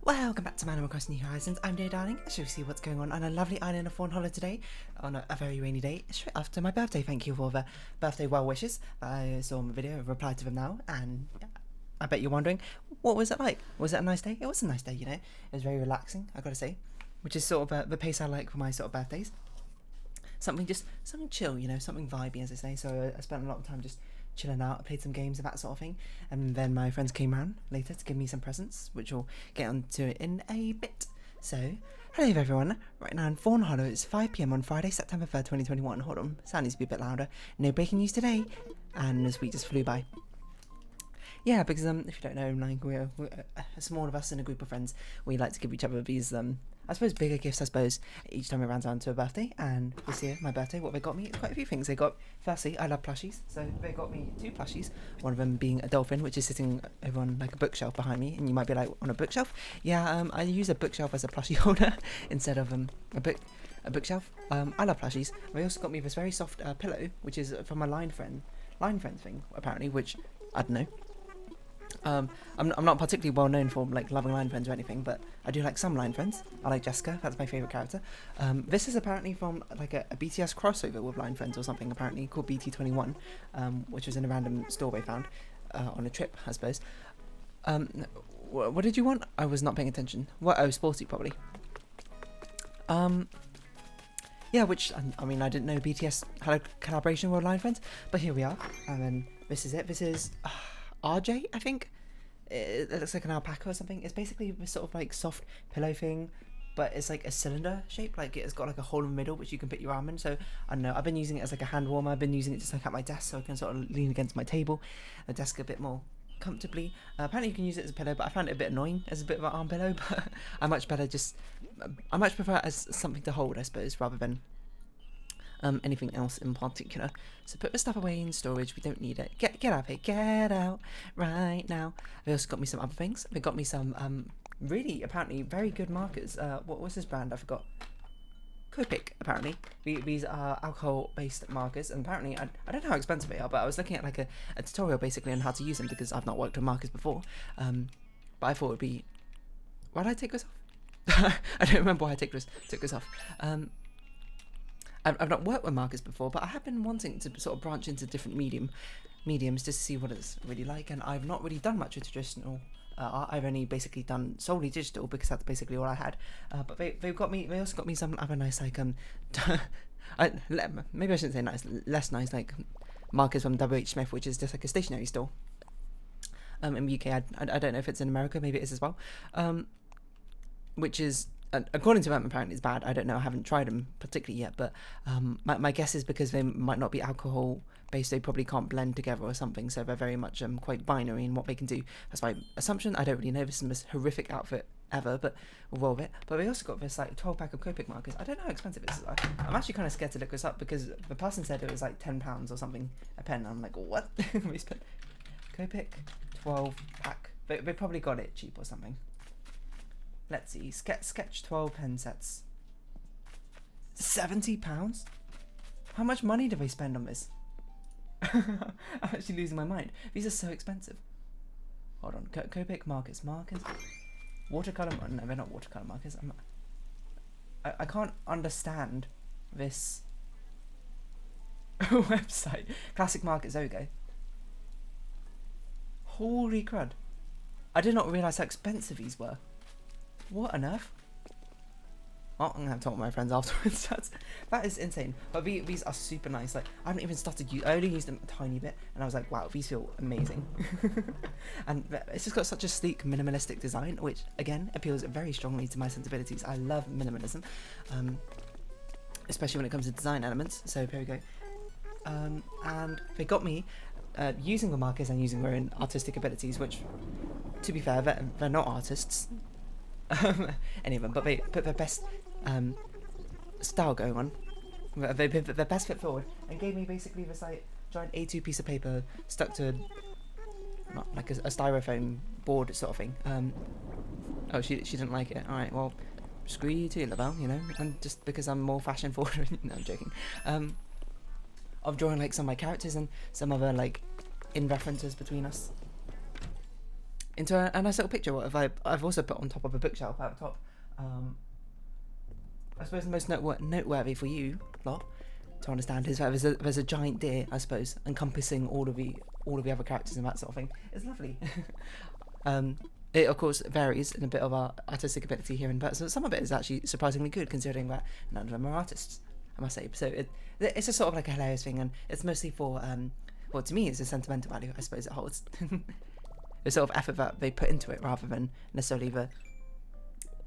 Welcome back to Man Across New Horizons. I'm dear darling. Shall we see what's going on a lovely island of Fawnhollow today on a very rainy day straight after my birthday. Thank you for the birthday well wishes. I saw my video, I've replied to them now, and I bet you're wondering, what was it like? Was it a nice day? It was a nice day, you know. It was very relaxing, I gotta say, which is sort of the pace I like for my sort of birthdays. Something chill, you know, something vibey, as I say. So I spent a lot of time just chilling out. I played some games and that sort of thing, and then my friends came round later to give me some presents, which we'll get onto in a bit. So, hello everyone. Right now in Fawnhallow, it's 5 PM on Friday, September 3rd, 2021. Hold on, sound needs to be a bit louder. No breaking news today, and this week just flew by. Yeah, because if you don't know, like we're a small of us and a group of friends. We like to give each other these I suppose bigger gifts, I suppose, each time it runs around to a birthday. And this year, my birthday, what they got me is quite a few things. They got, firstly, I love plushies, so they got me 2 plushies. One of them being a dolphin, which is sitting over on like a bookshelf behind me, and you might be like, on a bookshelf? Yeah, I use a bookshelf as a plushie holder instead of a bookshelf. I love plushies. They also got me this very soft pillow, which is from a line friend thing, apparently, which I don't know. I'm not particularly well known for like loving line friends or anything, but I do like some line friends. I like Jessica, that's my favourite character. This is apparently from like a BTS crossover with line friends or something, apparently called BT21, which was in a random store they found on a trip, I suppose. What did you want? I was not paying attention. What? Oh, sporty probably. Yeah, which I mean I didn't know BTS had a collaboration with line friends, but here we are. And then this is it. This is RJ, I think. It looks like an alpaca or something. It's basically this sort of like soft pillow thing, but it's like a cylinder shape. Like it's got like a hole in the middle which you can put your arm in. So I don't know, I've been using it as like a hand warmer. I've been using it just like at my desk so I can sort of lean against my table, the desk a bit more comfortably. Apparently you can use it as a pillow, but I found it a bit annoying as a bit of an arm pillow. But I much prefer it as something to hold, I suppose, rather than anything else in particular. So put the stuff away in storage. We don't need it. Get out of here. Get out right now. They also got me some other things. They got me some really apparently very good markers. What was this brand? I forgot. Copic, apparently. These are alcohol-based markers, and apparently I don't know how expensive they are, but I was looking at like a tutorial basically on how to use them because I've not worked with markers before. But I thought it would be. Why did I take this off? I don't remember why I took this off. I've not worked with markers before, but I have been wanting to sort of branch into different mediums just to see what it's really like, and I've not really done much with traditional art. I've only basically done solely digital because that's basically all I had. But they also got me some other nice like maybe I shouldn't say nice, less nice like markers from WH Smith, which is just like a stationery store. In the UK, I don't know if it's in America, maybe it is as well. Which is. According to them, apparently it's bad. I don't know. I haven't tried them particularly yet, but my guess is because they might not be alcohol based, they probably can't blend together or something. So they're very much quite binary in what they can do. That's my assumption. I don't really know. This is the most horrific outfit ever, but we'll roll with it. But we also got this like 12-pack of Copic markers. I don't know how expensive this is. I'm actually kind of scared to look this up because the person said it was like £10 or something a pen. I'm like, what? We spent Copic 12-pack. They probably got it cheap or something. Let's see, sketch 12 pen sets. £70? How much money do they spend on this? I'm actually losing my mind. These are so expensive. Hold on, Copic markers. Watercolor, no, they're not watercolor markers. I can't understand this website. Classic markers, there we go. Holy crud. I did not realise how expensive these were. What on earth? Oh, I'm gonna have to talk with my friends afterwards. That is insane. But these are super nice. Like I haven't even started. I only used them a tiny bit, and I was like, wow, these feel amazing. And it's just got such a sleek, minimalistic design, which again appeals very strongly to my sensibilities. I love minimalism, especially when it comes to design elements. So there we go. And they got me using the markers and using their own artistic abilities, which, to be fair, they're not artists. Any of them, but they put their best style going on. They put their best foot forward and gave me basically this like giant A2 piece of paper stuck to not like a styrofoam board sort of thing. Oh, she didn't like it. All right, well, screw you too, Lavelle. You know, and just because I'm more fashion forward. No, I'm joking. Of drawing like some of my characters and some other like in references between us. into a nice little picture. What I've also put on top of a bookshelf out top. I suppose the most noteworthy for you lot to understand is that there's a giant deer, I suppose, encompassing all of the other characters and that sort of thing. It's lovely. It of course varies in a bit of our artistic ability here, but some of it is actually surprisingly good considering that none of them are artists, I must say. So it's a sort of like a hilarious thing, and it's mostly for well, to me it's a sentimental value, I suppose it holds. The sort of effort that they put into it rather than necessarily the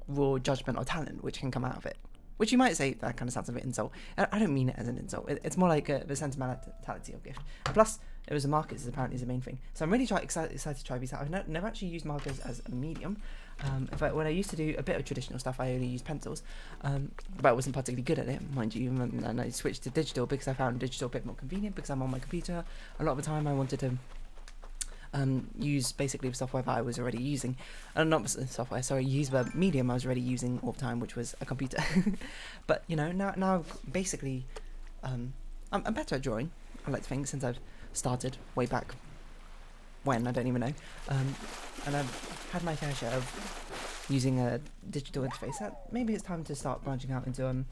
raw judgment or talent which can come out of it. Which you might say that kind of sounds a bit insult. I don't mean it as an insult. It's more like the sentimentality of gift. Plus, it was the markers apparently is the main thing. So I'm really excited to try these out. I've never actually used markers as a medium. When I used to do a bit of traditional stuff, I only used pencils. But I wasn't particularly good at it, mind you. And I switched to digital because I found digital a bit more convenient because I'm on my computer. A lot of the time I wanted to use basically the software that I was already using, not software, sorry, use the medium I was already using all the time, which was a computer. But you know, now basically, I'm better at drawing, I like to think, since I've started way back when, I don't even know, and I've had my fair share of using a digital interface. Maybe it's time to start branching out into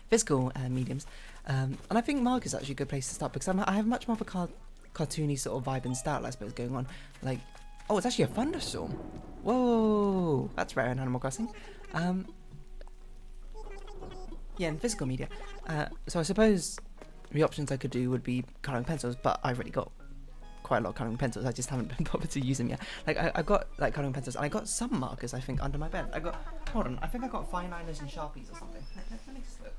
physical mediums, and I think marker is actually a good place to start because I have much more of a cartoony sort of vibe and style, I suppose, going on. Like, oh, it's actually a thunderstorm. Whoa, that's rare in Animal Crossing. Yeah, in physical media. So I suppose the options I could do would be colouring pencils, but I've already got quite a lot of colouring pencils. I just haven't been bothered to use them yet. Like, I've got like colouring pencils, and I got some markers, I think, under my bed. Hold on, I think I got fine liners and Sharpies or something. Let me just look.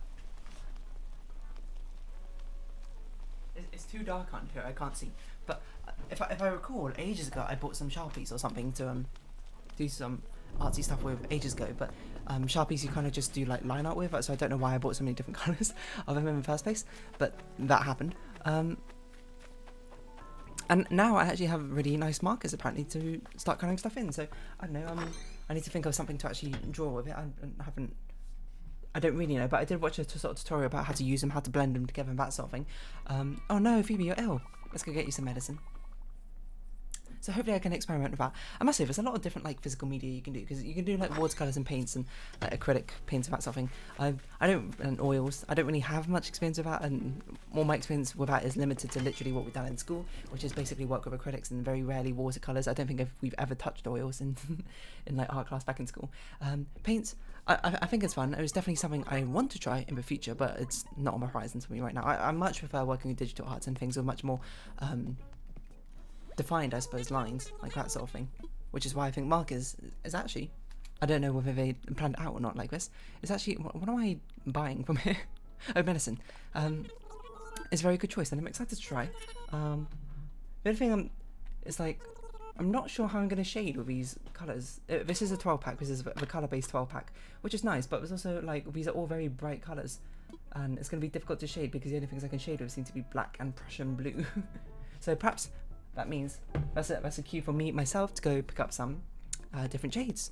It's too dark on here, I can't see. But if I recall, ages ago I bought some Sharpies or something to do some artsy stuff with ages ago. But Sharpies you kind of just do like line art with, so I don't know why I bought so many different colours of them in the first place. But that happened. And now I actually have really nice markers apparently to start colouring stuff in. So I don't know. I need to think of something to actually draw with it. I don't really know, but I did watch a sort of tutorial about how to use them, how to blend them together and that sort of thing. Oh no, Phoebe, you're ill. Let's go get you some medicine. So hopefully I can experiment with that. I must say, there's a lot of different like physical media you can do, because you can do like watercolours and paints and like acrylic paints and that sort of thing. And oils. I don't really have much experience with that, and all my experience with that is limited to literally what we've done in school, which is basically work with acrylics and very rarely watercolours. I don't think we've ever touched oils in in like art class back in school. Paints. I think it's fun. It was definitely something I want to try in the future, but it's not on my horizons for me right now. I much prefer working with digital arts and things with much more defined, I suppose, lines, like that sort of thing. Which is why I think markers is actually, I don't know whether they planned it out or not like this. It's actually, what am I buying from here? Oh, medicine. It's a very good choice, and I'm excited to try. The other thing is like, I'm not sure how I'm going to shade with these colours. This is a 12 pack, this is the colour-based 12 pack, which is nice, but there's also like, these are all very bright colours, and it's going to be difficult to shade because the only things I can shade with seem to be black and Prussian blue. So perhaps that means that's a cue for myself to go pick up some different shades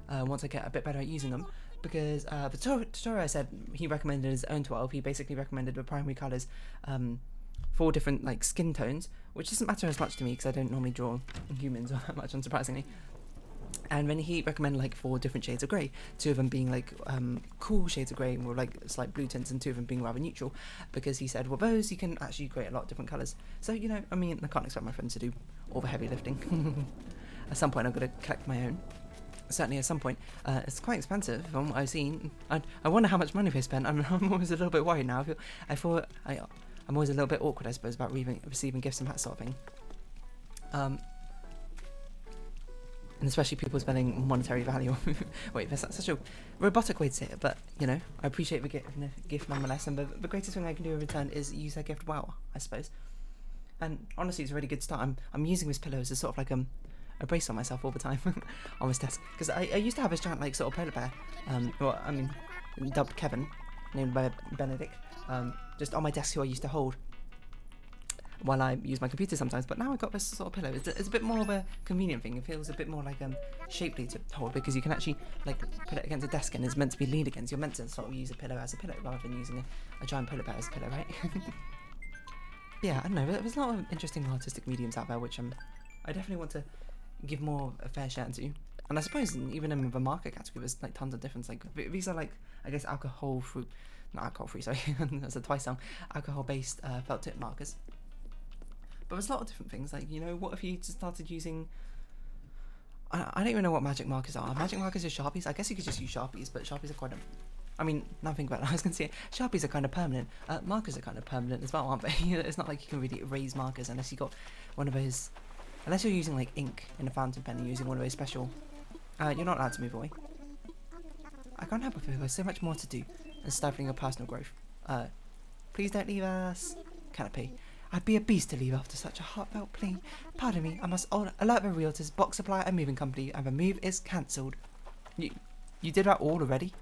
once I get a bit better at using them, because the tutorial I said he recommended his own 12. He basically recommended the primary colours 4 different like skin tones, which doesn't matter as much to me because I don't normally draw humans all that much, unsurprisingly. And then he recommended like 4 different shades of grey, 2 of them being like cool shades of grey with like slight blue tints, and 2 of them being rather neutral, because he said, well, those you can actually create a lot of different colours. So, you know, I mean, I can't expect my friends to do all the heavy lifting. At some point I'm going to collect my own. Certainly at some point. It's quite expensive from what I've seen. I wonder how much money they spent. I'm always a little bit worried now. I'm always a little bit awkward, I suppose, about receiving gifts and that sort of thing. And especially people spending monetary value. Wait, that's such a robotic way to say it, but, you know, I appreciate the gift nonetheless, and the greatest thing I can do in return is use that gift well, I suppose. And honestly, it's a really good start. I'm using this pillow as a sort of like a brace on myself all the time on this desk, because I used to have this giant like sort of polar bear, well, I mean, dubbed Kevin, named by Benedict, just on my desk, who I used to hold while I use my computer sometimes. But now I've got this sort of pillow. It's a bit more of a convenient thing. It feels a bit more like shapely to hold, because you can actually like put it against a desk, and it's meant to be leaned against. You're meant to sort of use a pillow as a pillow rather than using a giant polar bear as a pillow, right? Yeah, I don't know. There's a lot of interesting artistic mediums out there, which I definitely want to give more a fair share to. And I suppose even in the marker category, there's like tons of difference. Like these are like, I guess, alcohol free, not alcohol free. Sorry, that's a twice sound. Alcohol based felt tip markers. But there's a lot of different things. Like, you know, what if you just started using? I don't even know what magic markers are. Magic markers are Sharpies. I guess you could just use Sharpies, but Sharpies are quite a. I mean, nothing about it. I was going to say, Sharpies are kind of permanent. Markers are kind of permanent as well, aren't they? It's not like you can really erase markers unless you got one of those. Unless you're using like ink in a fountain pen and using one of those special. You're not allowed to move away. I can't help it. There's so much more to do than stifling your personal growth. Please don't leave us. Canopy. I'd be a beast to leave after such a heartfelt plea. Pardon me, I must alert the realtors, box supplier and moving company, and the move is cancelled. You did that all already?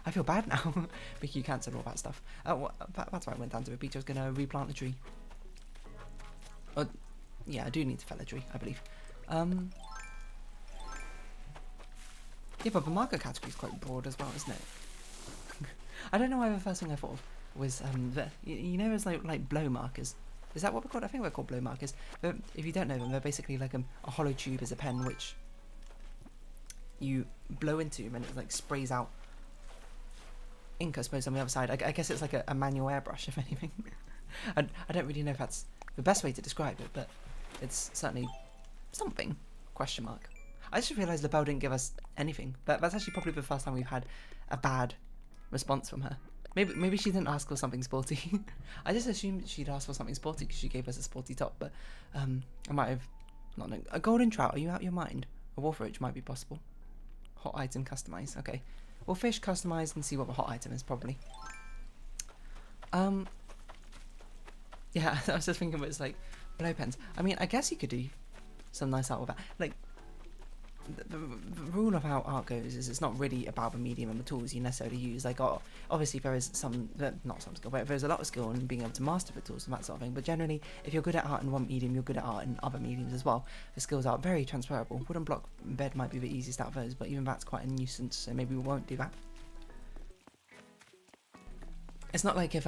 I feel bad now. Because you cancelled all that stuff. That's why I went down to the beach. I was going to replant a tree. Yeah, I do need to fell a tree, I believe. Yeah, but the marker category is quite broad as well, isn't it? I don't know why the first thing I thought of was you know, it's like blow markers. Is that what we're called? I think we're called blow markers. But if you don't know them, they're basically like a hollow tube as a pen, which you blow into and it like sprays out ink, I suppose, on the other side. I guess it's like a manual airbrush, if anything. I don't really know if that's the best way to describe it, but it's certainly something. Question mark. I just realised LaBelle didn't give us anything. That's actually probably the first time we've had a bad response from her. Maybe she didn't ask for something sporty. I just assumed she'd asked for something sporty because she gave us a sporty top, but I might have not known. A golden trout, are you out of your mind? A wolf roach might be possible. Hot item customised, okay. We'll fish customised and see what the hot item is, probably. Yeah, I was just thinking about it's like blow pens. I mean, I guess you could do some nice art with that. Like, the rule of how art goes is it's not really about the medium and the tools you necessarily use. Like, obviously there is not some skill, but there's a lot of skill in being able to master the tools and that sort of thing. But generally, if you're good at art in one medium, you're good at art in other mediums as well. The skills are very transferable. Wooden block bed might be the easiest out of those, but even that's quite a nuisance, so maybe we won't do that. It's not like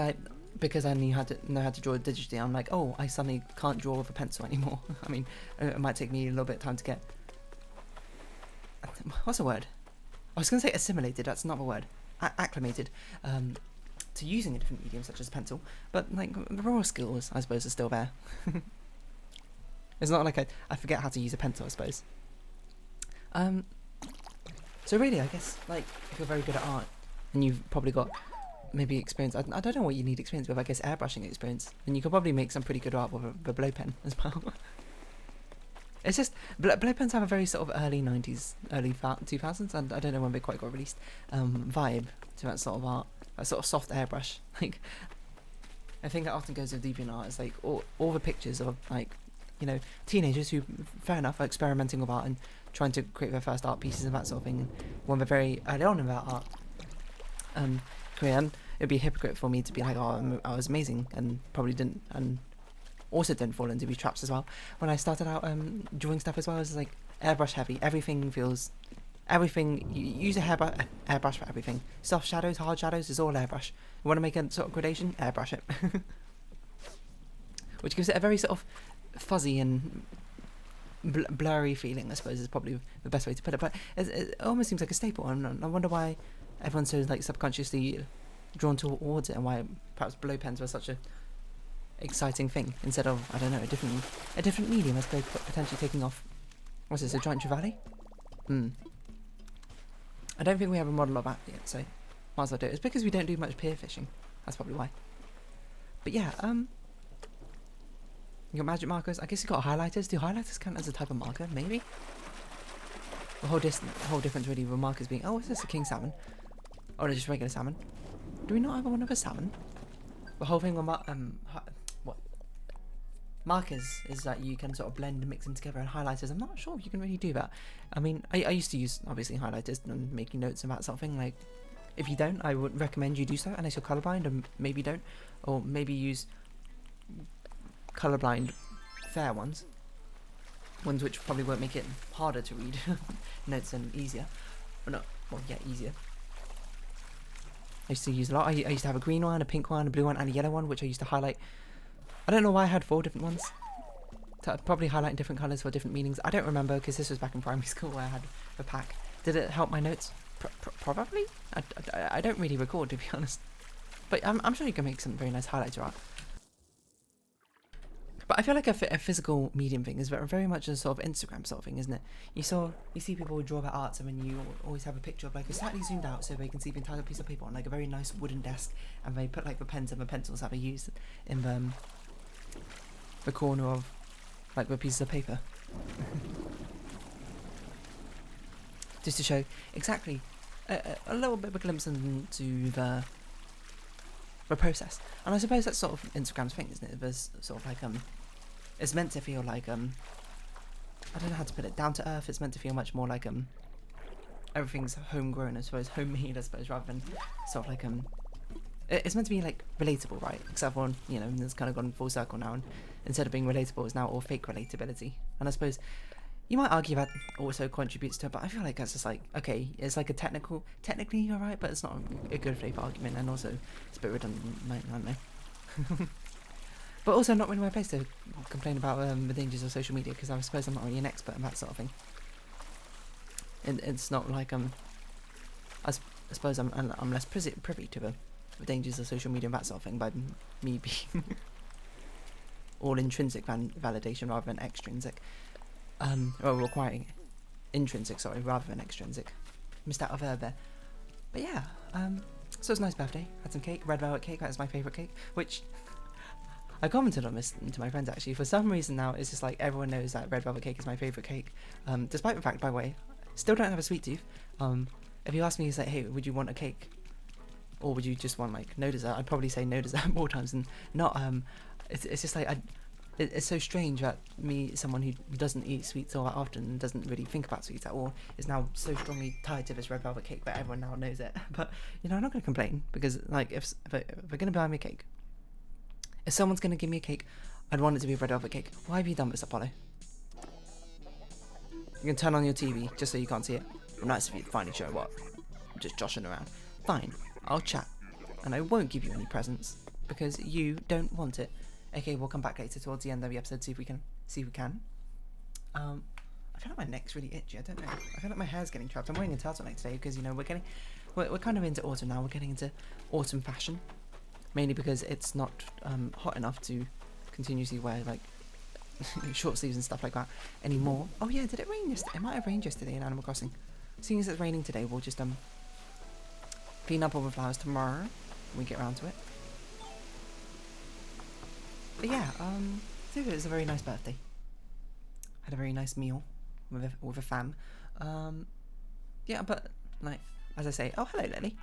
because I know how to draw digitally, I'm like, oh, I suddenly can't draw with a pencil anymore. I mean, it might take me a little bit of time to get. What's the word? I was going to say assimilated, that's not the word. Acclimated to using a different medium such as pencil, but like the raw skills, I suppose, are still there. It's not like I forget how to use a pencil, I suppose. So really, I guess, like, if you're very good at art and you've probably got maybe experience, I don't know what you need experience with, I guess airbrushing experience, then you could probably make some pretty good art with a blow pen as well. It's just, blow pens have a very sort of early 90s, early 2000s, and I don't know when they quite got released, vibe to that sort of art, that sort of soft airbrush. Like, I think that often goes with DeviantArt, it's like all the pictures of, like, you know, teenagers who, fair enough, are experimenting with art and trying to create their first art pieces and that sort of thing, and when they're very early on in their art career, and it'd be a hypocrite for me to be like, oh, I was amazing, and probably didn't, and also didn't fall into these traps as well. When I started out drawing stuff as well, it was like airbrush heavy. Everything, you use a airbrush for everything. Soft shadows, hard shadows is all airbrush. You want to make a sort of gradation, airbrush it. Which gives it a very sort of fuzzy and blurry feeling, I suppose, is probably the best way to put it. But it almost seems like a staple, and I wonder why everyone's so like subconsciously drawn towards it, and why perhaps blow pens were such a exciting thing instead of, I don't know, a different medium as potentially taking off. What's this, a giant trevally? I don't think we have a model of that yet, so might as well do it. It's because we don't do much pier fishing, that's probably why. But yeah, you got magic markers, I guess you got highlighters. Do highlighters count as a type of marker? Maybe? The whole difference really with markers being, oh, is this a king salmon? Or just regular salmon? Do we not have one of a salmon? The whole thing with markers is that you can sort of blend and mix them together, and highlighters, I'm not sure if you can really do that. I mean, I used to use, obviously, highlighters and making notes and that sort of thing. Like, if you don't, I would recommend you do so, unless you're colourblind, and maybe don't. Or maybe use colourblind fair ones which probably won't make it harder to read notes and easier. Or not, well, yeah, easier. I used to use a lot. I used to have a green one, a pink one, a blue one, and a yellow one, which I used to highlight. I don't know why I had 4 different ones. probably highlighting different colours for different meanings. I don't remember because this was back in primary school where I had a pack. Did it help my notes? Probably. I don't really record, to be honest. But I'm sure you can make some very nice highlighter art. But I feel like a physical medium thing is very much a sort of Instagram sort of thing, isn't it? You see people draw their arts, and then you always have a picture of like a slightly zoomed out so they can see the entire piece of paper on like a very nice wooden desk, and they put like the pens and the pencils that they use in the corner of like the pieces of paper. Just to show exactly a little bit of a glimpse into the process. And I suppose that's sort of Instagram's thing, isn't it? There's sort of like it's meant to feel like I don't know how to put it, down to earth. It's meant to feel much more like everything's homegrown, I suppose, homemade, I suppose, rather than sort of like it's meant to be like relatable, right? Except for, you know, it's kind of gone full circle now, and instead of being relatable, it's now all fake relatability. And I suppose you might argue that also contributes to it, but I feel like that's just like, okay, it's like technically you're right, but it's not a good faith argument, and also it's a bit redundant, I don't know. But also not really my place to complain about the dangers of social media, because I suppose I'm not really an expert in that sort of thing. It's not like I suppose I'm less privy to the dangers of social media and that sort of thing by me being all intrinsic validation rather than extrinsic. Or requiring intrinsic, sorry, rather than extrinsic. Missed out a verb there. But yeah, so it was a nice birthday. Had some cake, red velvet cake. That is my favourite cake, which I commented on this to my friends actually. For some reason now, it's just like everyone knows that red velvet cake is my favourite cake. Despite the fact, by the way, still don't have a sweet tooth. If you ask me, it's like, hey, would you want a cake? Or would you just want like no dessert? I'd probably say no dessert more times than not. It's just like it's so strange that me, someone who doesn't eat sweets all that often and doesn't really think about sweets at all, is now so strongly tied to this red velvet cake that everyone now knows it. But, you know, I'm not going to complain, because, like, if they're going to buy me a cake, if someone's going to give me a cake, I'd want it to be a red velvet cake. Why have you done this, Apollo? You can turn on your TV just so you can't see it. Nice of you to finally show what. I'm just joshing around. Fine, I'll chat. And I won't give you any presents, because you don't want it. Okay, we'll come back later towards the end of the episode, see if we can. I feel like my neck's really itchy. I don't know. I feel like my hair's getting trapped. I'm wearing a turtleneck today because, you know, we're kind of into autumn now. We're getting into autumn fashion, mainly because it's not hot enough to continuously wear like short sleeves and stuff like that anymore. Oh yeah, did it rain yesterday? It might have rained yesterday in Animal Crossing. Seeing as it's raining today, we'll just clean up all the flowers tomorrow when we get around to it. But yeah, so it was a very nice birthday. Had a very nice meal with a fam. Yeah, but like as I say, oh hello Lily.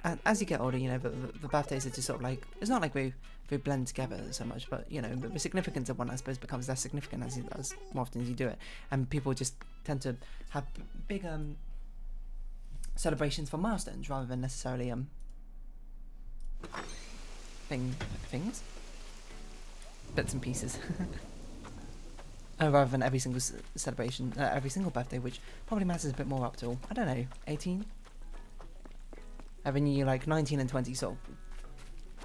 And as you get older, you know, the birthdays are just sort of like, it's not like we blend together so much, but you know, the significance of one, I suppose, becomes less significant as more often as you do it, and people just tend to have big celebrations for milestones rather than necessarily things, bits and pieces. Rather than every single celebration, every single birthday, which probably matters a bit more up till, I don't know, 18. And then you like 19 and 20 sort of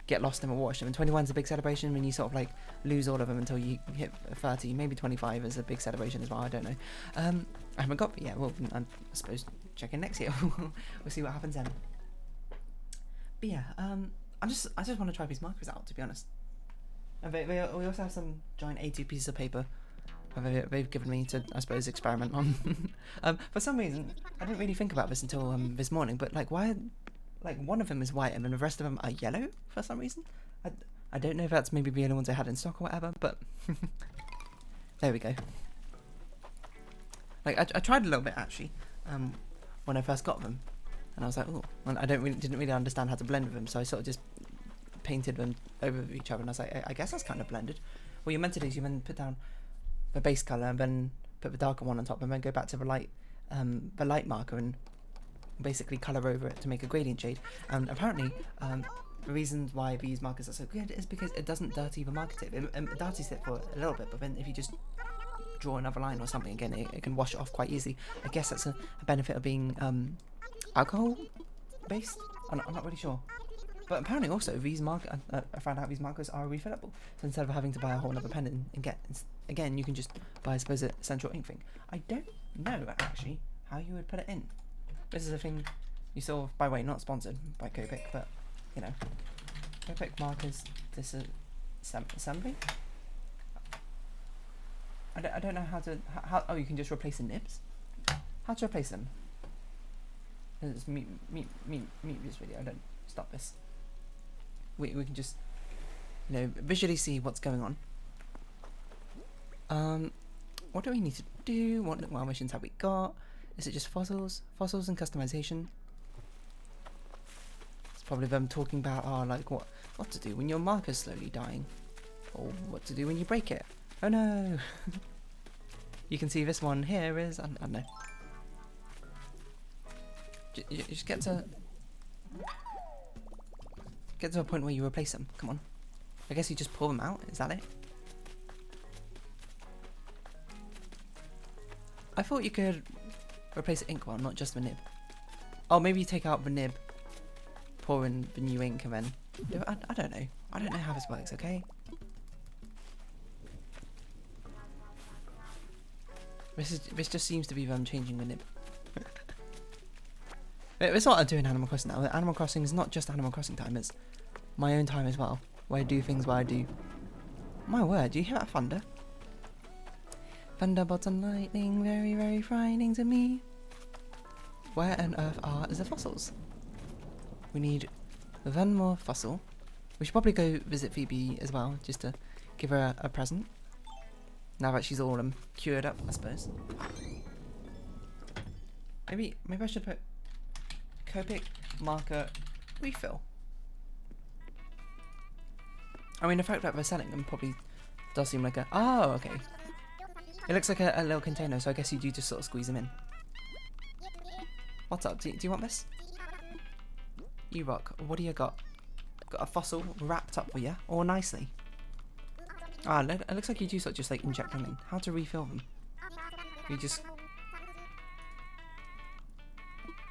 get lost in the wash. And 21's a big celebration when you sort of like lose all of them until you hit 30. Maybe 25 is a big celebration as well. I don't know. I haven't got, but yeah. Well, I suppose check in next year. We'll see what happens then. But yeah, I just want to try these markers out, to be honest. And we also have some giant A2 pieces of paper they've given me to, I suppose, experiment on. For some reason, I didn't really think about this until this morning. But like, why? Like one of them is white and then the rest of them are yellow for some reason. I don't know if that's maybe the only ones I had in stock or whatever, but there we go. Like I tried a little bit actually when I first got them, and I was like, oh, and I didn't really understand how to blend with them, so I sort of just painted them over each other, and I was like, I guess that's kind of blended. What you're meant to do is you then put down the base color and then put the darker one on top, and then go back to the light marker and basically color over it to make a gradient shade. And apparently the reasons why these markers are so good is because it doesn't dirty the marker tip. It dirties it for a little bit, but then if you just draw another line or something again, it can wash it off quite easily. I guess that's a benefit of being alcohol based. I'm not really sure. But apparently also these I found out these markers are refillable. So instead of having to buy a whole other pen and get, again, you can just buy, I suppose, a central ink thing. I don't know actually how you would put it in. This is a thing you saw, by the way, not sponsored by Copic, but you know, Copic markers disassembly. I don't know how to oh, you can just replace the nibs. How to replace them? Let's mute this video. Don't stop this. We can just, you know, visually see what's going on. What do we need to do? What missions have we got? Is it just fossils? Fossils and customization. It's probably them talking about like what to do when your marker's slowly dying, or what to do when you break it. Oh no! You can see this one here is I don't know. You just get to a point where you replace them. Come on. I guess you just pull them out. Is that it? I thought you could replace the ink one, not just the nib. Oh, maybe you take out the nib, pour in the new ink, and then I don't know. I don't know how this works. Okay. This just seems to be them changing the nib. It's what I do in Animal Crossing now. Animal Crossing is not just Animal Crossing time, it's my own time as well, where I do things where I do... My word, do you hear that thunder? Thunderbolts and lightning, very, very frightening to me. Where on earth are the fossils? We need one more fossil. We should probably go visit Phoebe as well, just to give her a present. Now that she's all cured up, I suppose. Maybe I should put Copic marker refill. I mean, the fact that they're selling them probably does seem like a... Oh, okay. It looks like a little container, so I guess you do just sort of squeeze them in. What's up? Do you want this? You rock. What do you got? Got a fossil wrapped up for you, all nicely. Ah, it looks like you do sort of just like inject them in. How to refill them? You just...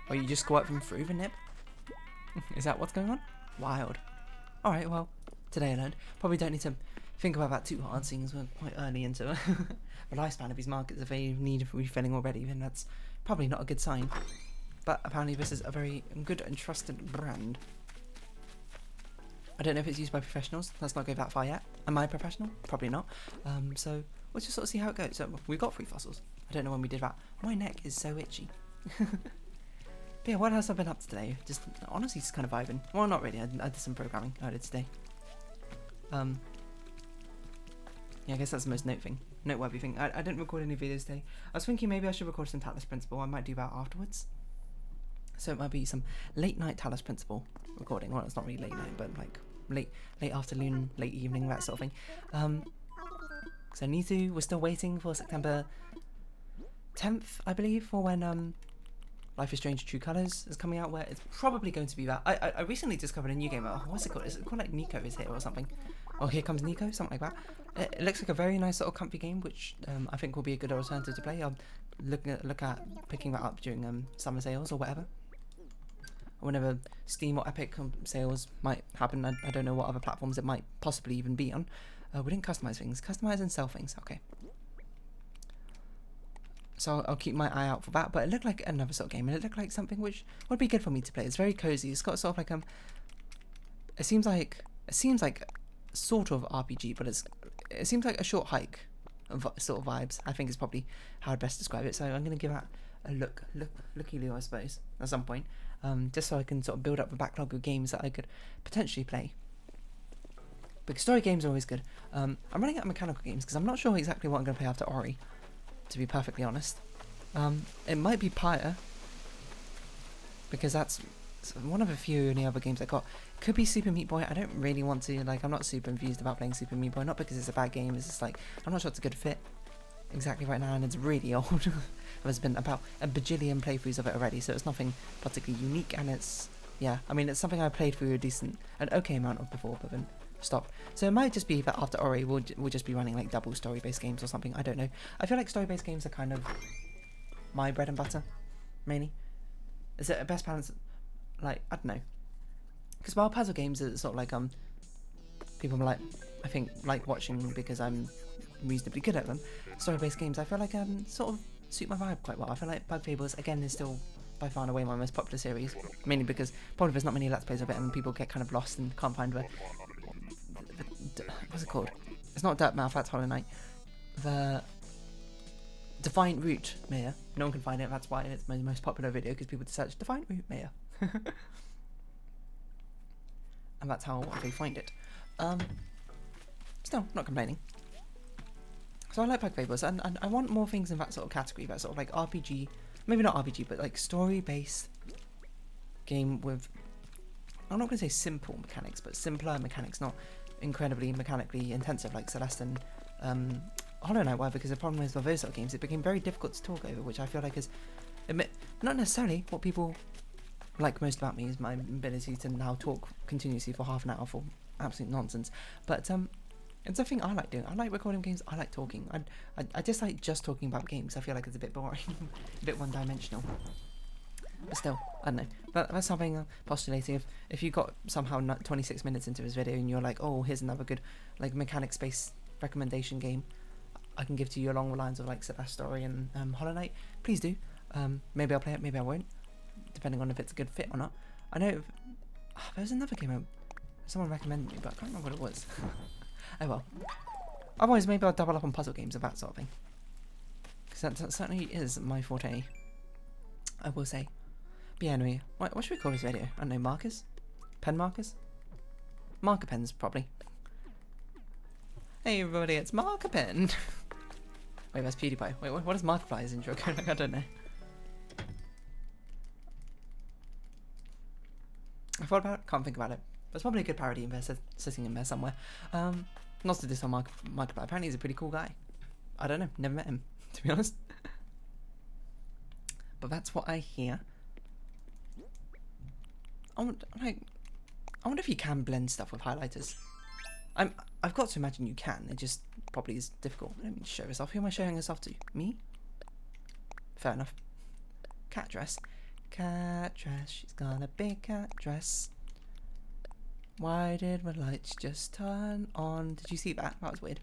Or you just squirt them through the nib? Is that what's going on? Wild. Alright, well, today I learned. Probably don't need to think about that too hard, seeing as we're quite early into the lifespan of these markets. If they need refilling already, then that's probably not a good sign. But apparently this is a very good and trusted brand. I don't know if it's used by professionals. Let's not go that far yet. Am I a professional? Probably not. So we'll just sort of see how it goes. So we've got 3 fossils. I don't know when we did that. My neck is so itchy. But yeah, what else have I been up to today? Just honestly, just kind of vibing. Well, not really. I did some programming earlier today. Yeah, I guess that's the most noteworthy thing. I didn't record any videos today. I was thinking maybe I should record some Talos Principle. I might do that afterwards. So it might be some late night Talos Principle recording. Well, it's not really late night, but like late afternoon, late evening, that sort of thing. Because I need to. We're still waiting for September 10th, I believe, for when Life is Strange True Colors is coming out, where it's probably going to be that. I recently discovered a new game. Oh, what's it called? Is it called like Nico is Here or something? Oh, Here Comes Nico, something like that. It looks like a very nice sort of comfy game, which I think will be a good alternative to play. I'll look at picking that up during summer sales or whatever. Or whenever Steam or Epic sales might happen. I don't know what other platforms it might possibly even be on. We didn't customize things. Customize and sell things. Okay. So I'll keep my eye out for that. But it looked like another sort of game, and it looked like something which would be good for me to play. It's very cozy. It's got sort of like it seems like sort of RPG, but it seems like a short hike sort of vibes. I think is probably how I'd best describe it. So I'm gonna give that a looky-loo, I suppose, at some point, just so I can sort of build up a backlog of games that I could potentially play. Because story games are always good. I'm running out of mechanical games because I'm not sure exactly what I'm gonna play after Ori, to be perfectly honest. It might be Pyre, because that's one of the few only other games I got. Could be Super Meat Boy. I don't really want to, like, I'm not super enthused about playing Super Meat Boy, not because it's a bad game, it's just like, I'm not sure it's a good fit exactly right now, and it's really old. There's been about a bajillion playthroughs of it already, so it's nothing particularly unique, and it's, yeah, I mean, it's something I played through an okay amount of before, but then stopped. So it might just be that after Ori, we'll just be running like double story-based games or something, I don't know. I feel like story-based games are kind of my bread and butter, mainly. Is it a best balance? Like, I don't know. Because while puzzle games are sort of like people like, I think, like watching because I'm reasonably good at them. Story-based games, I feel like sort of suit my vibe quite well. I feel like Bug Fables again is still by far and away my most popular series, mainly because probably there's not many Let's Plays of it and people get kind of lost and can't find what's it called? It's not Dirt Mouth, that's Hollow Knight. The Defiant Route Mayor. No one can find it, that's why it's my most popular video, because people search Defiant Route Mayor. And that's how they find it. Still, not complaining. So I like Bug Fables, and I want more things in that sort of category, that sort of like RPG, maybe not RPG, but like story-based game with, I'm not going to say simple mechanics, but simpler mechanics, not incredibly mechanically intensive like Celeste and Hollow Knight were, because the problem is with those sort of games, it became very difficult to talk over, which I feel like is, not necessarily what people like most about me is my ability to now talk continuously for half an hour for absolute nonsense, but it's something I like doing. I like recording games, I like talking. I just like just talking about games. I feel like it's a bit boring, a bit one-dimensional. But still, I don't know. But that's something I'm postulating. If you got somehow 26 minutes into this video and you're like, oh, here's another good like mechanics-based recommendation game I can give to you along the lines of like Celeste Story and Hollow Knight, please do. Maybe I'll play it, maybe I won't, depending on if it's a good fit or not. I know there's another game someone recommended me, but I can't remember what it was. Oh well. Otherwise, maybe I'll double up on puzzle games of that sort of thing. Because that certainly is my forte, I will say. But yeah, anyway, what should we call this video? I don't know, markers? Pen markers? Marker pens, probably. Hey everybody, it's Marker Pen! Wait, that's PewDiePie. Wait, what is Markiplier's intro? I don't know. I thought about it, can't think about it. There's probably a good parody in there, sitting in there somewhere. Not to diss on Markiplier, apparently he's a pretty cool guy. I don't know, never met him, to be honest. But that's what I hear. I wonder if you can blend stuff with highlighters. I've got to imagine you can, it just probably is difficult. Let me show this off. Who am I showing this off to? Me? Fair enough. Cat dress. Cat dress, she's got a big cat dress. Why did my lights just turn on? Did you see that? That was weird.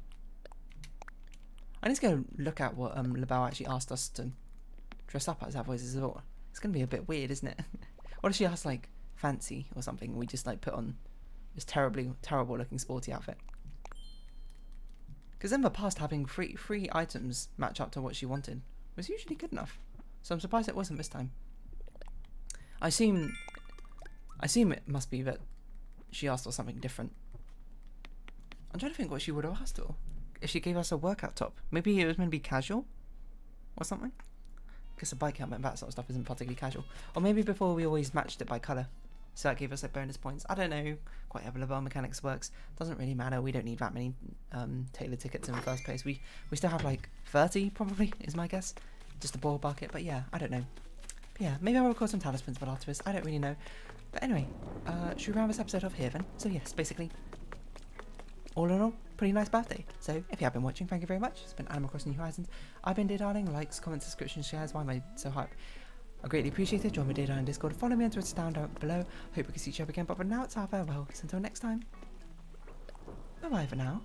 I need to go look at what LaBelle actually asked us to dress up as our voices as well. It's going to be a bit weird, isn't it? What if she asked like fancy or something? We just like put on this terrible looking sporty outfit. Because in the past, having free items match up to what she wanted was usually good enough. So I'm surprised it wasn't this time. I assume it must be that she asked for something different. I'm trying to think what she would have asked for. If she gave us a workout top. Maybe it was meant to be casual? Or something? Because a bike helmet and that sort of stuff isn't particularly casual. Or maybe before we always matched it by colour. So that gave us like bonus points. I don't know quite how LaBelle mechanics works. Doesn't really matter. We don't need that many Taylor tickets in the first place. We still have like 30 probably, is my guess. Just a ballpark it. But yeah, I don't know. But yeah, maybe I'll record some talismans for afterwards. I don't really know. But anyway, should we round this episode off here then? So yes, basically, all in all, pretty nice birthday. So if you have been watching, thank you very much. It's been Animal Crossing New Horizons. I've been Dear Darling. Likes, comments, subscriptions, shares. Why am I so hype? I greatly appreciate it. Join my Dear Darling Discord. Follow me on Twitter down below. Hope we can see each other again. But for now, it's our farewells. Until next time. Bye bye for now.